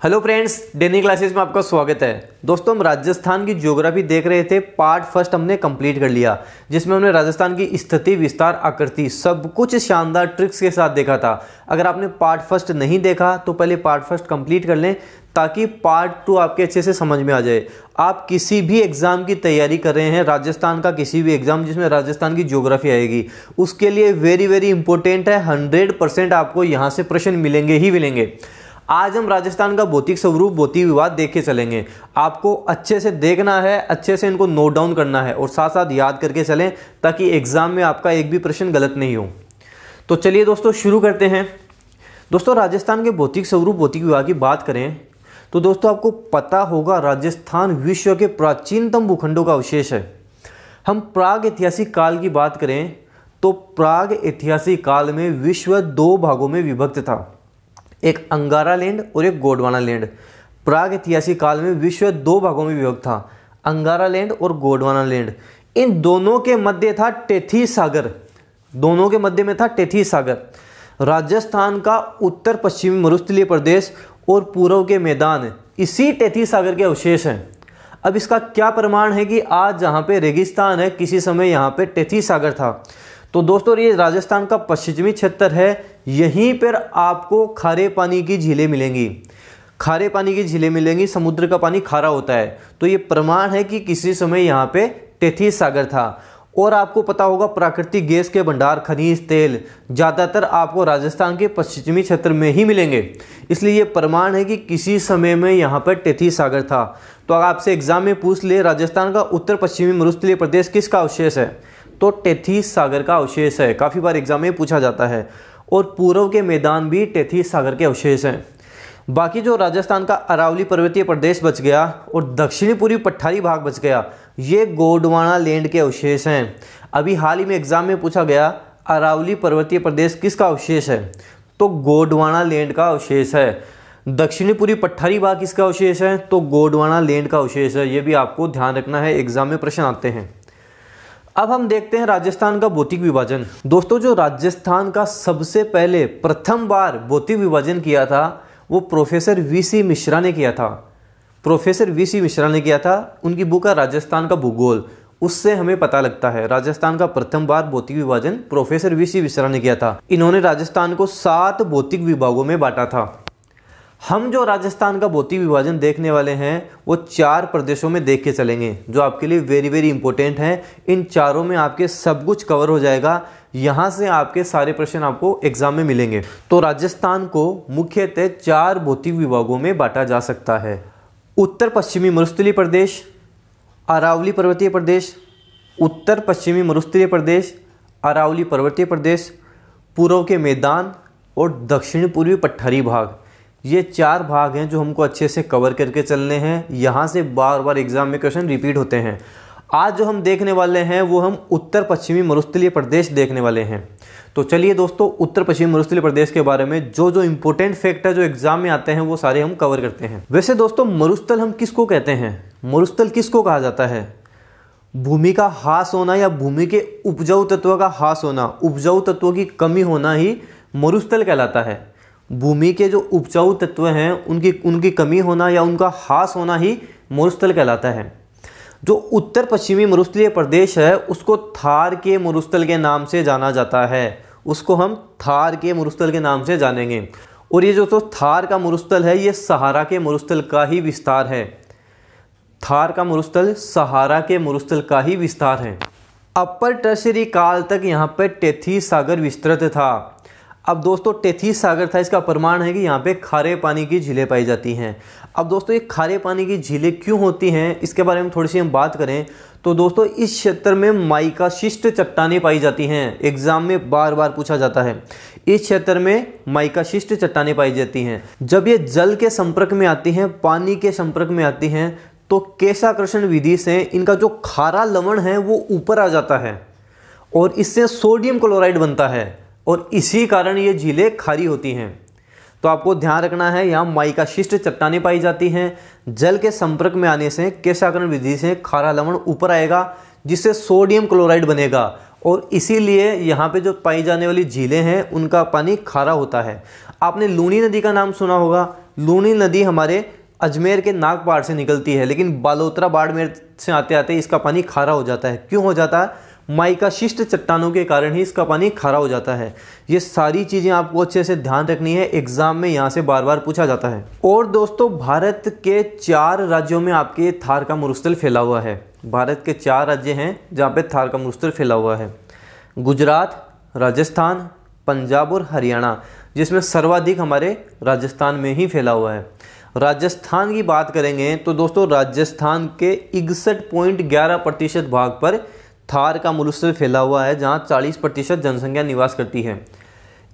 Hello friends, डेनी classes में आपका स्वागत है। दोस्तों, हम राजस्थान की ज्योग्राफी देख रहे थे। पार्ट फर्स्ट हमने कंप्लीट कर लिया, जिसमें हमने राजस्थान की स्थिति, विस्तार, आकृति सब कुछ शानदार ट्रिक्स के साथ देखा था। अगर आपने पार्ट फर्स्ट नहीं देखा तो पहले पार्ट फर्स्ट कंप्लीट कर लें, ताकि पार्ट टू आपके अच्छे से समझ में आ जाए। आप किसी भी एग्जाम की तैयारी कर रहे हैं, राजस्थान का किसी भी एग्जाम जिसमें राजस्थान की ज्योग्राफी आएगी, उसके लिए वेरी वेरी इंपॉर्टेंट है। 100% आपको यहाँ से प्रश्न मिलेंगे ही मिलेंगे। आज हम राजस्थान का भौतिक स्वरूप, भौतिक विवाद देख के चलेंगे। आपको अच्छे से देखना है, अच्छे से इनको नोट डाउन करना है और साथ साथ याद करके चलें, ताकि एग्जाम में आपका एक भी प्रश्न गलत नहीं हो। तो चलिए दोस्तों शुरू करते हैं। दोस्तों, राजस्थान के भौतिक स्वरूप, भौतिक विवाद की बात करें तो दोस्तों आपको पता होगा, राजस्थान विश्व के प्राचीनतम भूखंडों का अवशेष है। हम प्राग ऐतिहासिक काल की बात करें तो प्राग ऐतिहासिक काल में विश्व 2 भागों में विभक्त था, एक अंगारा लैंड और एक गोंडवाना लैंड। प्राग ऐतिहासिक काल में विश्व 2 भागों में विभक्त था, अंगारा लैंड और गोंडवाना लैंड। इन दोनों के मध्य था टेथीस सागर, दोनों के मध्य में था टेथीस सागर। राजस्थान का उत्तर पश्चिमी मरुस्थलीय प्रदेश और पूर्व के मैदान इसी टेथीस सागर के अवशेष हैं। अब इसका क्या प्रमाण है कि आज जहाँ पे रेगिस्तान है, किसी समय यहाँ पे टेथीस सागर था। तो दोस्तों, ये राजस्थान का पश्चिमी क्षेत्र है। यहीं पर आपको खारे पानी की झीलें मिलेंगी, खारे पानी की झीलें मिलेंगी। समुद्र का पानी खारा होता है, तो ये प्रमाण है कि किसी समय यहाँ पे टेथीस सागर था। और आपको पता होगा, प्राकृतिक गैस के भंडार, खनिज तेल ज़्यादातर आपको राजस्थान के पश्चिमी क्षेत्र में ही मिलेंगे। इसलिए ये प्रमाण है कि किसी समय में यहाँ पर टेथीस सागर था। तो अगर आपसे एग्जाम में पूछ ले, राजस्थान का उत्तर पश्चिमी मरुस्थलीय प्रदेश किसका अवशेष है, तो टेथीस सागर का अवशेष है। काफ़ी बार एग्जाम में पूछा जाता है। और पूर्व के मैदान भी टेथीस सागर के अवशेष हैं। बाकी जो राजस्थान का अरावली पर्वतीय प्रदेश बच गया और दक्षिणी पूर्वी पठारी भाग बच गया, ये गोंडवाना लैंड के अवशेष हैं। अभी हाल ही में एग्जाम में पूछा गया, अरावली पर्वतीय प्रदेश किसका अवशेष है, तो गोंडवाना लैंड का अवशेष है। दक्षिणी पूर्वी पठारी भाग किसका अवशेष है, तो गोंडवाना लैंड का अवशेष है। ये भी आपको ध्यान रखना है, एग्जाम में प्रश्न आते हैं। अब हम देखते हैं राजस्थान का भौतिक विभाजन। दोस्तों, जो राजस्थान का सबसे पहले प्रथम बार भौतिक विभाजन किया था, वो प्रोफेसर वीसी मिश्रा ने किया था। प्रोफेसर वीसी मिश्रा ने किया था। उनकी बुक है राजस्थान का भूगोल, उससे हमें पता लगता है राजस्थान का प्रथम बार भौतिक विभाजन प्रोफेसर वीसी मिश्रा ने किया था। इन्होंने राजस्थान को 7 भौतिक विभागों में बांटा था। हम जो राजस्थान का भौतिक विभाजन देखने वाले हैं, वो 4 प्रदेशों में देख के चलेंगे, जो आपके लिए वेरी वेरी इंपॉर्टेंट हैं। इन चारों में आपके सब कुछ कवर हो जाएगा। यहाँ से आपके सारे प्रश्न आपको एग्जाम में मिलेंगे। तो राजस्थान को मुख्यतः 4 भौतिक विभागों में बांटा जा सकता है। उत्तर पश्चिमी मरुस्थलीय प्रदेश, अरावली पर्वतीय प्रदेश, उत्तर पश्चिमी मरुस्थलीय प्रदेश, अरावली पर्वतीय प्रदेश, पूर्व के मैदान और दक्षिण पूर्वी पठारी भाग। ये 4 भाग हैं जो हमको अच्छे से कवर करके चलने हैं। यहाँ से बार बार एग्जाम में क्वेश्चन रिपीट होते हैं। आज जो हम देखने वाले हैं वो हम उत्तर पश्चिमी मरुस्थलीय प्रदेश देखने वाले हैं। तो चलिए दोस्तों, उत्तर पश्चिमी मरुस्थलीय प्रदेश के बारे में जो इंपॉर्टेंट फैक्ट है, जो एग्जाम में आते हैं, वो सारे हम कवर करते हैं। वैसे दोस्तों, मरुस्थल हम किसको कहते हैं, मरुस्थल किसको कहा जाता है? भूमि का ह्रास होना या भूमि के उपजाऊ तत्व का ह्रास होना, उपजाऊ तत्वों की कमी होना ही मरुस्थल कहलाता है। भूमि के जो उपजाऊ तत्व हैं, उनकी कमी होना या उनका ह्रास होना ही मरुस्थल कहलाता है। जो उत्तर पश्चिमी मरुस्थलीय प्रदेश है, उसको थार के मरुस्थल के नाम से जाना जाता है। उसको हम थार के मरुस्थल के नाम से जानेंगे। और ये जो थार का मरुस्थल है, ये सहारा के मरुस्थल का ही विस्तार है। थार का मरुस्थल सहारा के मरुस्थल का ही विस्तार है। अपर टर्शियरी काल तक यहाँ पर टेथीस सागर विस्तृत था। अब दोस्तों, टेथीस सागर था, इसका प्रमाण है कि यहाँ पे खारे पानी की झीलें पाई जाती हैं। अब दोस्तों, ये खारे पानी की झीलें क्यों होती हैं, इसके बारे में थोड़ी सी हम बात करें तो दोस्तों, इस क्षेत्र में माइका शिष्ट चट्टानें पाई जाती हैं। एग्जाम में बार बार पूछा जाता है, इस क्षेत्र में माइका शिष्ट चट्टानें पाई जाती हैं। जब ये जल के संपर्क में आती हैं, पानी के संपर्क में आती हैं, तो केशाकर्षण विधि से इनका जो खारा लवण है वो ऊपर आ जाता है और इससे सोडियम क्लोराइड बनता है, और इसी कारण ये झीलें खारी होती हैं। तो आपको ध्यान रखना है, यहाँ माइका शिष्ट चट्टानें पाई जाती हैं। जल के संपर्क में आने से केशाकरण विधि से खारा लवण ऊपर आएगा, जिससे सोडियम क्लोराइड बनेगा, और इसीलिए यहाँ पे जो पाई जाने वाली झीलें हैं, उनका पानी खारा होता है। आपने लूनी नदी का नाम सुना होगा। लूनी नदी हमारे अजमेर के नाग पहाड़ से निकलती है, लेकिन बालोतरा बाड़मेर से आते आते इसका पानी खारा हो जाता है। क्यों हो जाता है? माइका शिष्ट चट्टानों के कारण ही इसका पानी खारा हो जाता है। ये सारी चीज़ें आपको अच्छे से ध्यान रखनी है, एग्जाम में यहाँ से बार बार पूछा जाता है। और दोस्तों, भारत के 4 राज्यों में आपके थार का मरुस्थल फैला हुआ है। भारत के 4 राज्य हैं जहाँ पे थार का मरुस्थल फैला हुआ है। गुजरात, राजस्थान, पंजाब और हरियाणा, जिसमें सर्वाधिक हमारे राजस्थान में ही फैला हुआ है। राजस्थान की बात करेंगे तो दोस्तों, राजस्थान के 61.11% भाग पर थार का मरुस्थल फैला हुआ है, जहां 40% जनसंख्या निवास करती है।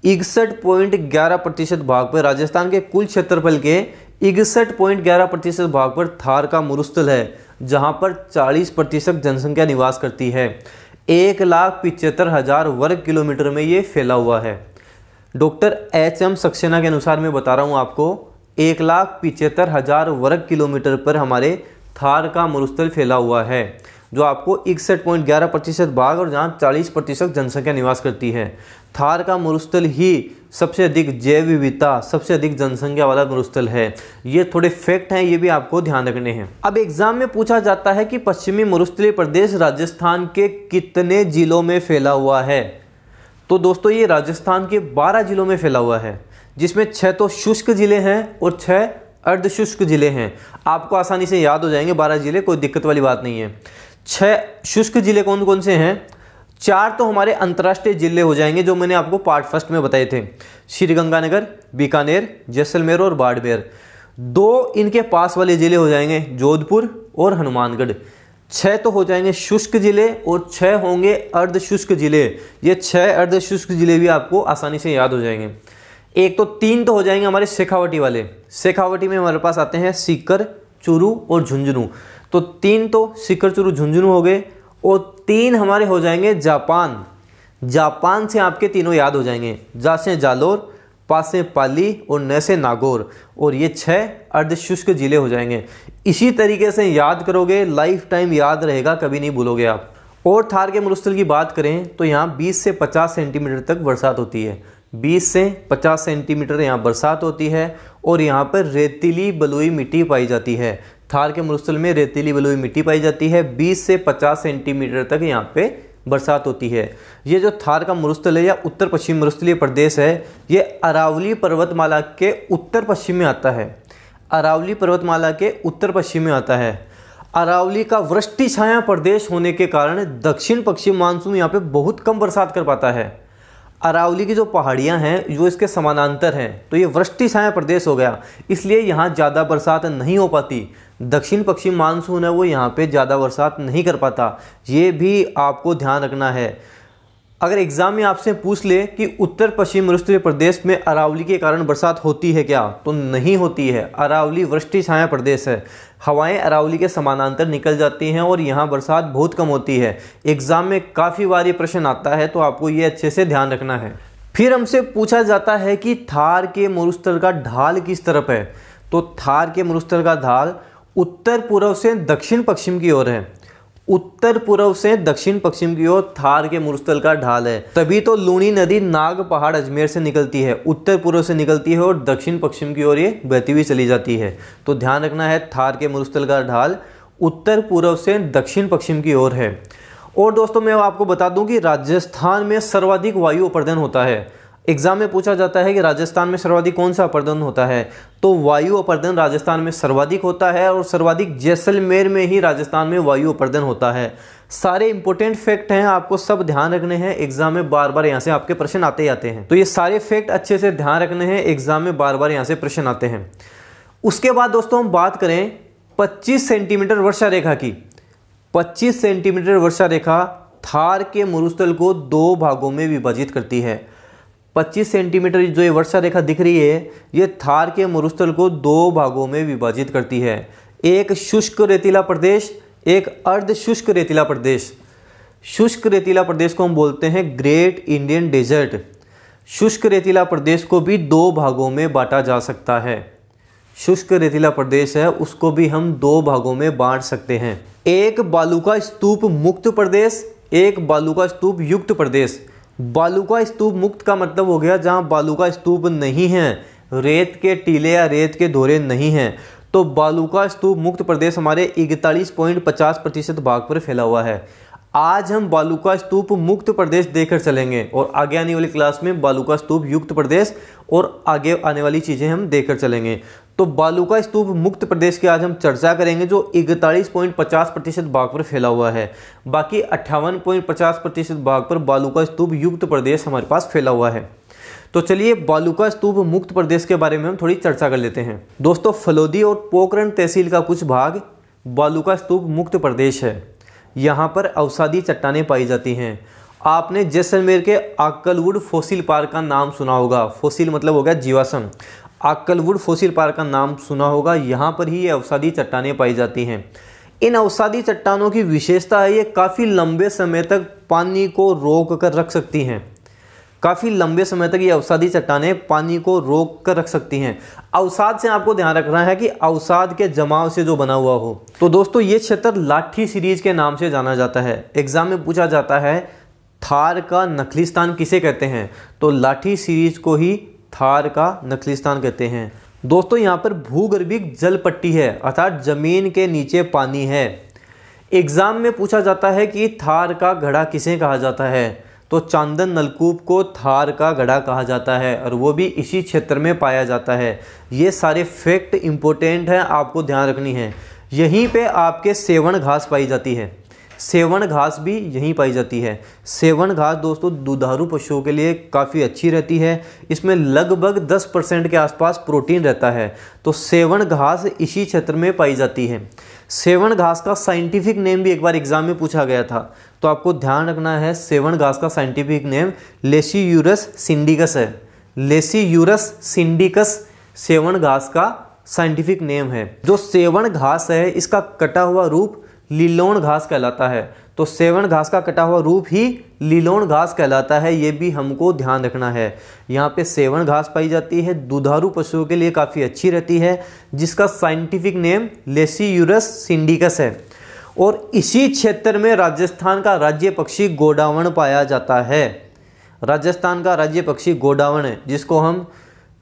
61.11% भाग पर राजस्थान के कुल क्षेत्रफल के 61.11% भाग पर थार का मरुस्थल है, जहां पर 40% जनसंख्या निवास करती है। 1,75,000 वर्ग किलोमीटर में ये फैला हुआ है। डॉक्टर HM सक्सेना के अनुसार मैं बता रहा हूँ आपको, 1,75,000 वर्ग किलोमीटर पर हमारे थार का मरुस्थल फैला हुआ है, जो आपको 61.11% भाग और जहाँ 40% जनसंख्या निवास करती है। थार का मरुस्थल ही सबसे अधिक जैव विविधता, सबसे अधिक जनसंख्या वाला मरुस्थल है। ये थोड़े फैक्ट हैं, ये भी आपको ध्यान रखने हैं। अब एग्जाम में पूछा जाता है कि पश्चिमी मरुस्थलीय प्रदेश राजस्थान के कितने जिलों में फैला हुआ है? तो दोस्तों, ये राजस्थान के 12 जिलों में फैला हुआ है, जिसमें 6 तो शुष्क जिले हैं और 6 अर्धशुष्क जिले हैं। आपको आसानी से याद हो जाएंगे 12 जिले, कोई दिक्कत वाली बात नहीं है। 6 शुष्क जिले कौन कौन से हैं? 4 तो हमारे अंतर्राष्ट्रीय जिले हो जाएंगे, जो मैंने आपको पार्ट फर्स्ट में बताए थे, श्रीगंगानगर, बीकानेर, जैसलमेर और बाड़मेर। 2 इनके पास वाले जिले हो जाएंगे, जोधपुर और हनुमानगढ़। 6 तो हो जाएंगे शुष्क जिले और 6 होंगे अर्धशुष्क जिले। ये 6 अर्धशुष्क जिले भी आपको आसानी से याद हो जाएंगे। 3 तो हो जाएंगे हमारे शेखावटी वाले। शेखावटी में हमारे पास आते हैं सीकर, चूरू और झुंझुनू। तो 3 तो सीकर, चूरू, झुंझुनू हो गए। और 3 हमारे हो जाएंगे जापान। जापान से आपके तीनों याद हो जाएंगे, जा से जालोर, पा से पाली और न से नागौर। और ये 6 अर्धशुष्क जिले हो जाएंगे। इसी तरीके से याद करोगे, लाइफ टाइम याद रहेगा, कभी नहीं भूलोगे आप। और थार के मरुस्थल की बात करें तो यहाँ 20 से 50 सेंटीमीटर तक बरसात होती है। 20 से 50 सेंटीमीटर यहाँ बरसात होती है और यहाँ पर रेतीली बलुई मिट्टी पाई जाती है। थार के मरुस्थल में रेतीली बलुई मिट्टी पाई जाती है। 20 से 50 सेंटीमीटर तक यहाँ पे बरसात होती है। ये जो थार का मरुस्थल है या उत्तर पश्चिम मरुस्थलीय प्रदेश है, ये अरावली पर्वतमाला के उत्तर पश्चिम में आता है। अरावली पर्वतमाला के उत्तर पश्चिम में आता है। अरावली का वृष्टि छाया प्रदेश होने के कारण दक्षिण पश्चिम मानसून यहाँ पे बहुत कम बरसात कर पाता है। अरावली की जो पहाड़ियाँ हैं जो इसके समानांतर हैं, तो ये वृष्टि छाया प्रदेश हो गया, इसलिए यहाँ ज़्यादा बरसात नहीं हो पाती। दक्षिण पश्चिम मानसून है वो यहाँ पे ज़्यादा बरसात नहीं कर पाता, ये भी आपको ध्यान रखना है। अगर एग्जाम में आपसे पूछ ले कि उत्तर पश्चिम मरुस्थलीय प्रदेश में अरावली के कारण बरसात होती है क्या, तो नहीं होती है। अरावली वृष्टि छाया प्रदेश है, हवाएं अरावली के समानांतर निकल जाती हैं और यहाँ बरसात बहुत कम होती है। एग्जाम में काफ़ी बार ये प्रश्न आता है, तो आपको ये अच्छे से ध्यान रखना है। फिर हमसे पूछा जाता है कि थार के मरुस्थल का ढाल किस तरफ है, तो थार के मरुस्थल का ढाल उत्तर पूर्व से दक्षिण पश्चिम की ओर है। उत्तर पूर्व से दक्षिण पश्चिम की ओर थार के मरुस्थल का ढाल है। तभी तो लूनी नदी नाग पहाड़ अजमेर से निकलती है, उत्तर पूर्व से निकलती है और दक्षिण पश्चिम की ओर ये बहती हुई चली जाती है। तो ध्यान रखना है, थार के मरुस्थल का ढाल उत्तर पूर्व से दक्षिण पश्चिम की ओर है। और दोस्तों, मैं आपको बता दूं कि राजस्थान में सर्वाधिक वायु अपर्दन होता है। एग्जाम में पूछा जाता है कि राजस्थान में सर्वाधिक कौन सा अपर्दन होता है, तो वायु अपर्दन राजस्थान में सर्वाधिक होता है और सर्वाधिक जैसलमेर में ही राजस्थान में वायु अपर्दन होता है। सारे इंपॉर्टेंट फैक्ट हैं, आपको सब ध्यान रखने हैं। एग्जाम में बार बार यहाँ से आपके प्रश्न आते ही आते हैं, तो ये सारे फैक्ट अच्छे से ध्यान रखने हैं, एग्जाम में बार बार यहाँ से प्रश्न आते हैं। उसके बाद दोस्तों हम बात करें 25 सेंटीमीटर वर्षा रेखा की। 25 सेंटीमीटर वर्षा रेखा थार के मरुस्थल को 2 भागों में विभाजित करती है। 25 सेंटीमीटर जो ये वर्षा रेखा दिख रही है, ये थार के मरुस्थल को 2 भागों में विभाजित करती है। एक शुष्क रेतीला प्रदेश, एक अर्ध शुष्क रेतीला प्रदेश। शुष्क रेतीला प्रदेश को हम बोलते हैं ग्रेट इंडियन डेजर्ट। शुष्क रेतीला प्रदेश को भी 2 भागों में बांटा जा सकता है। शुष्क रेतीला प्रदेश है, उसको भी हम 2 भागों में बांट सकते हैं। एक बालुका स्तूप मुक्त प्रदेश, एक बालुका स्तूप युक्त प्रदेश। बालुका स्तूप मुक्त का मतलब हो गया जहां बालुका स्तूप नहीं है, रेत के टीले या रेत के धोरे नहीं हैं, तो बालूका स्तूप मुक्त प्रदेश हमारे 41.50% भाग पर फैला हुआ है। आज हम बालूका स्तूप मुक्त प्रदेश देखकर चलेंगे और आगे आने वाली क्लास में बालूका स्तूप युक्त प्रदेश और आगे आने वाली चीज़ें हम देखकर चलेंगे। तो बालूका स्तूप मुक्त प्रदेश की आज हम चर्चा करेंगे जो 41.50% भाग पर फैला हुआ है। बाकी 58.50% भाग पर बालूका स्तूप युक्त प्रदेश हमारे पास फैला हुआ है। तो चलिए बालूका स्तूप मुक्त प्रदेश के बारे में हम थोड़ी चर्चा कर लेते हैं। दोस्तों, फलोदी और पोखरण तहसील का कुछ भाग बालूका स्तूप मुक्त प्रदेश है। यहाँ पर अवसादी चट्टानें पाई जाती हैं। आपने जैसलमेर के आक्कलवुड फॉसिल पार्क का नाम सुना होगा। फॉसिल मतलब हो गया जीवाश्म। आक्कलवुड फॉसिल पार्क का नाम सुना होगा। यहाँ पर ही ये अवसादी चट्टानें पाई जाती हैं। इन अवसादी चट्टानों की विशेषता है ये काफ़ी लंबे समय तक पानी को रोक कर रख सकती हैं। काफ़ी लंबे समय तक ये अवसादी चट्टानें पानी को रोक कर रख सकती हैं। अवसाद से आपको ध्यान रखना है कि अवसाद के जमाव से जो बना हुआ हो। तो दोस्तों, ये क्षेत्र लाठी सीरीज के नाम से जाना जाता है। एग्जाम में पूछा जाता है थार का नखलिस्तान किसे कहते हैं, तो लाठी सीरीज को ही थार का नखलिस्तान कहते हैं। दोस्तों, यहाँ पर भूगर्भिक जल पट्टी है, अर्थात जमीन के नीचे पानी है। एग्जाम में पूछा जाता है कि थार का घड़ा किसे कहा जाता है, तो चांदन नलकूप को थार का घड़ा कहा जाता है और वो भी इसी क्षेत्र में पाया जाता है। ये सारे फैक्ट इंपॉर्टेंट हैं, आपको ध्यान रखनी है। यहीं पे आपके सेवण घास पाई जाती है। सेवण घास भी यहीं पाई जाती है। सेवण घास दोस्तों दुधारू पशुओं के लिए काफ़ी अच्छी रहती है। इसमें लगभग 10% के आसपास प्रोटीन रहता है। तो सेवण घास इसी क्षेत्र में पाई जाती है। सेवण घास का साइंटिफिक नेम भी एक बार एग्जाम में पूछा गया था, तो आपको ध्यान रखना है सेवण घास का साइंटिफिक नेम लेसियूरस सिंडिकस है। लेसियूरस सिंडिकस सेवण घास का साइंटिफिक नेम है। जो सेवण घास है इसका कटा हुआ रूप लीलोन घास कहलाता है। तो सेवण घास का कटा हुआ रूप ही लीलोन घास कहलाता है, ये भी हमको ध्यान रखना है। यहाँ पे सेवण घास पाई जाती है, दुधारू पशुओं के लिए काफ़ी अच्छी रहती है, जिसका साइंटिफिक नेम लेसियूरस सिंडिकस है। और इसी क्षेत्र में राजस्थान का राज्य पक्षी गोडावण पाया जाता है। राजस्थान का राज्य पक्षी गोडावण है, जिसको हम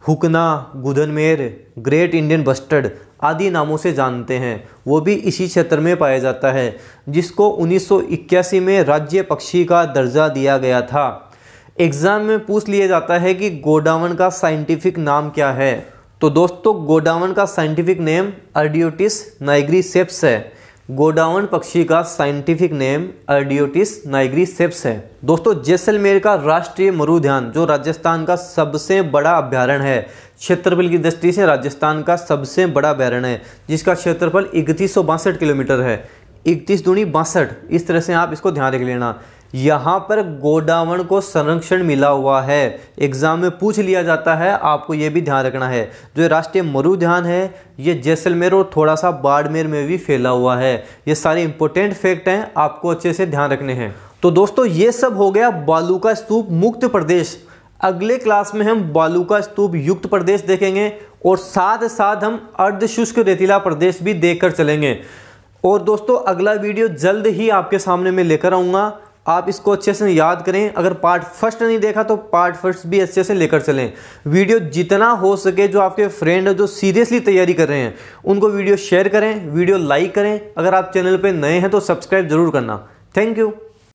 हुकना, गुदनमेर, ग्रेट इंडियन बस्टर्ड आदि नामों से जानते हैं, वो भी इसी क्षेत्र में पाया जाता है, जिसको 1981 में राज्य पक्षी का दर्जा दिया गया था। एग्जाम में पूछ लिया जाता है कि गोडावण का साइंटिफिक नाम क्या है, तो दोस्तों गोडावण का साइंटिफिक नेम अर्डियोटिस नाइग्रीसेप्स है। गोडावण पक्षी का साइंटिफिक नेम अर्डियोटिस नाइग्रीसेप्स है। दोस्तों, जैसलमेर का राष्ट्रीय मरु उद्यान जो राजस्थान का सबसे बड़ा अभ्यारण्य है, क्षेत्रफल की दृष्टि से राजस्थान का सबसे बड़ा अभ्यारण्य है, जिसका क्षेत्रफल 3162 किलोमीटर है। 31 दूनी 62, इस तरह से आप इसको ध्यान रख लेना। यहाँ पर गोडावण को संरक्षण मिला हुआ है। एग्जाम में पूछ लिया जाता है, आपको ये भी ध्यान रखना है। जो राष्ट्रीय मरु उद्यान है ये जैसलमेर और थोड़ा सा बाड़मेर में भी फैला हुआ है। ये सारे इंपॉर्टेंट फैक्ट हैं, आपको अच्छे से ध्यान रखने हैं। तो दोस्तों, ये सब हो गया बालूका स्तूप मुक्त प्रदेश। अगले क्लास में हम बालूका स्तूप युक्त प्रदेश देखेंगे और साथ साथ हम अर्धशुष्क रेतीला प्रदेश भी देखकर चलेंगे। और दोस्तों, अगला वीडियो जल्द ही आपके सामने मैं लेकर आऊँगा। आप इसको अच्छे से याद करें। अगर पार्ट फर्स्ट नहीं देखा तो पार्ट फर्स्ट भी अच्छे से लेकर चलें। वीडियो जितना हो सके जो आपके फ्रेंड है जो सीरियसली तैयारी कर रहे हैं उनको वीडियो शेयर करें, वीडियो लाइक करें। अगर आप चैनल पे नए हैं तो सब्सक्राइब जरूर करना। Thank you.